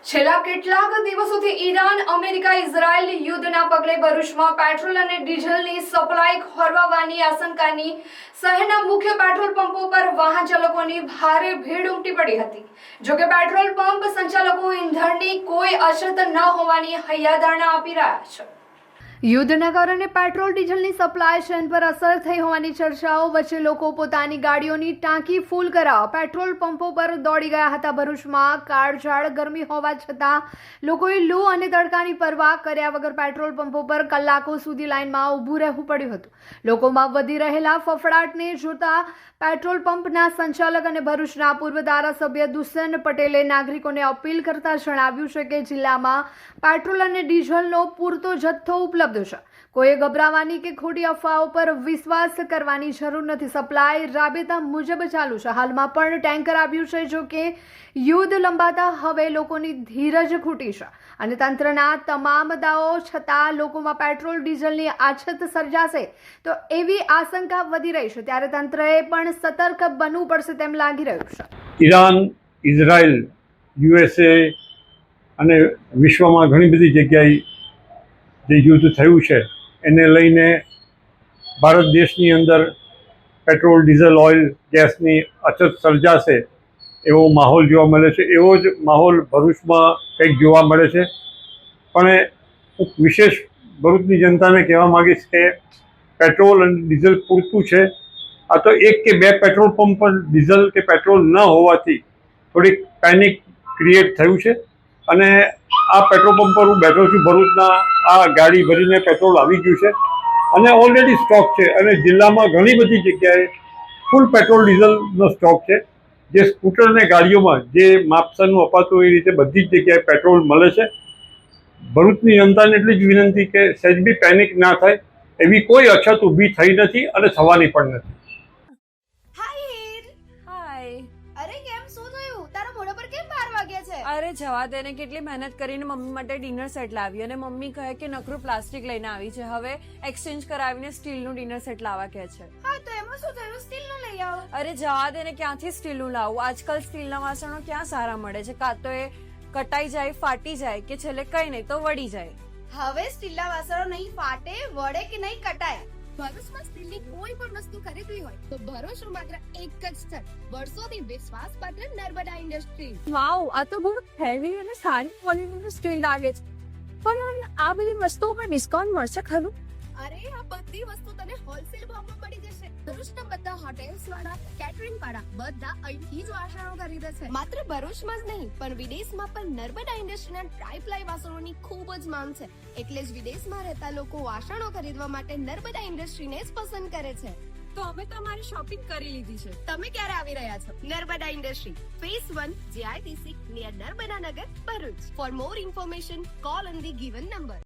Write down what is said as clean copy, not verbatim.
છેલ્લા કેટલાક દિવસોથી ઈરાન અમેરિકા ઇઝરાયલ યુદ્ધના પગલે ભરૂચમાં પેટ્રોલ અને ડીઝલની સપ્લાય ખોરવાવાની આશંકાની શહેરના મુખ્ય પેટ્રોલ પંપો પર વાહન ચાલકોની ભારે ભીડ ઉમટી પડી હતી। જોકે પેટ્રોલ પંપ સંચાલકો ઈંધણની કોઈ અછત ન હોવાની હૈયાધારણા આપી રહ્યા છે। યુદ્ધના કારણે પેટ્રોલ ડીઝલની સપ્લાય ચેન પર અસર થઈ હોવાની ચર્ચાઓ વચ્ચે લોકો પોતાની ગાડીઓની ટાંકી ફૂલ કરાવવા પેટ્રોલ પંપો પર દોડી ગયા હતા। ભરૂચમાં કાળઝાળ ગરમી હોવા છતાં લોકોએ લૂ અને તડકાની પરવા કર્યા વગર પેટ્રોલ પંપો પર કલાકો સુધી લાઇનમાં ઊભું રહેવું પડ્યું હતું। લોકોમાં વધી રહેલા ફફડાટને જોતા પેટ્રોલ પંપના સંચાલક અને ભરૂચના પૂર્વ ધારાસભ્ય દુષ્યંત પટેલે નાગરિકોને અપીલ કરતા જણાવ્યું છે કે જિલ્લામાં પેટ્રોલ અને ડીઝલનો પૂરતો જથ્થો ઉપલબ્ધ છે। કોઈએ ગભરાવાની કે ખોટી અફવાઓ પર વિશ્વાસ કરવાની જરૂર નથી। સપ્લાય રાબેતા મુજબ ચાલુ છે। હાલમાં પણ ટેન્કર આવ્યું છે। જો કે યુદ્ધ લંબાતા હવે લોકોની ધીરજ ખૂટી છે અને તંત્રના તમામ દાવો છતાં લોકોમાં પેટ્રોલ ડીઝલની અછત સર્જાશે તો એવી આશંકા વધી રહી છે। ત્યારે તંત્રએ પણ સતર્ક બનવું પડશે તેમ લાગી રહ્યું છે। ઈરાન, ઇઝરાયલ, યુએસએ અને વિશ્વમાં ઘણી બધી જગ્યાએ જે યુદ્ધ થયું છે એને લઈને ભારત દેશની અંદર પેટ્રોલ, ડીઝલ, ઓઇલ, ગેસની અછત સર્જાશે એવો માહોલ જોવા મળે છે। એવો જ માહોલ ભરૂચમાં કંઈક જોવા મળે છે। પણ હું વિશેષ ભરૂચની જનતાને કહેવા માગીશ કે પેટ્રોલ અને ડીઝલ પૂરતું છે। આ તો એક કે બે પેટ્રોલ પંપ પર ડીઝલ કે પેટ્રોલ ન હોવાથી થોડીક પેનિક ક્રિએટ થયું છે અને આ પેટ્રોલ પંપ પર હું બેઠો છું ભરૂચના। આ ગાડી ભરીને પેટ્રોલ આવી ગયું છે અને ઓલરેડી સ્ટોક છે અને જિલ્લામાં ઘણી બધી જગ્યાએ ફૂલ પેટ્રોલ ડીઝલનો સ્ટોક છે। જે સ્કૂટર અને ગાડીઓમાં જે માપસરનું અપાતું હોય એ રીતે બધી જ જગ્યાએ પેટ્રોલ મળે છે। ભરૂચની જનતાને એટલી જ વિનંતી કે સહેજ બી પેનિક ના થાય, એવી કોઈ અછત ઊભી થઈ નથી અને થવાની પણ નથી। અરે કેમ શું થયું? તારા મોઢા પર કેમ 12 વાગ્યા છે? અરે જવા દે ને, કેટલી મહેનત કરીને મમ્મી માટે ડિનર સેટ લાવી અને મમ્મી કહે કે નકરું પ્લાસ્ટિક લઈને આવી છે, હવે એક્સચેન્જ કરાવીને સ્ટીલનું ડિનર સેટ લાવવા કહે છે। હા તો એમાં શું થયું? સ્ટીલનું લઈ આવો। અરે જવા દે ને, ક્યાંથી સ્ટીલનું લાવું? આજકાલ સ્ટીલના વાસણો ક્યાં સારા મળે છે? કાં તો એ કટાઈ જાય, ફાટી જાય કે છેલ્લે કઈ નહીં તો વળી જાય। હવે સ્ટીલના વાસણો નહીં ફાટે, વળે કે નહીં કટાય। ભરૂચમાં સ્ટીલની કોઈ પણ વસ્તુ ખરીદવી હોય તો ભરૂચનું માત્ર એક જ સ્થળ, વર્ષોથી વિશ્વાસપાત્ર નર્મદા ઇન્ડસ્ટ્રીઝ। વાવ, આ તો બહુ હેવી અને સારી ક્વોલિટીનું સ્ટીલ લાગે છે, પણ આ બધી વસ્તુઓ પર ડિસ્કાઉન્ટ મળશે ખરું? અરે આ બધી વસ્તુ તને હોલસેલ ભાવમાં મળી જશે। ભરૂચના બધા હોટેલ્સ વાળા, કેટરિંગ વાળા બધા અહીંથી જ વાસણો ખરીદે છે। માત્ર ભરૂચમાં જ નહીં પણ વિદેશમાં પણ નર્મદા ઇન્ડસ્ટ્રીના ટ્રાયપ્લાય વાસણોની ખૂબ જ માંગ છે। એટલે જ વિદેશમાં રહેતા લોકો વાસણો ખરીદવા માટે નર્મદા ઇન્ડસ્ટ્રીને જ પસંદ કરે છે। તો અમે તમારી શોપિંગ કરી લીધી છે। તમે ક્યારે આવી રહ્યા છો? Narmada industry, phase 1, JITC, near Narmada Nagar, Bharuch. For more information call on the given number.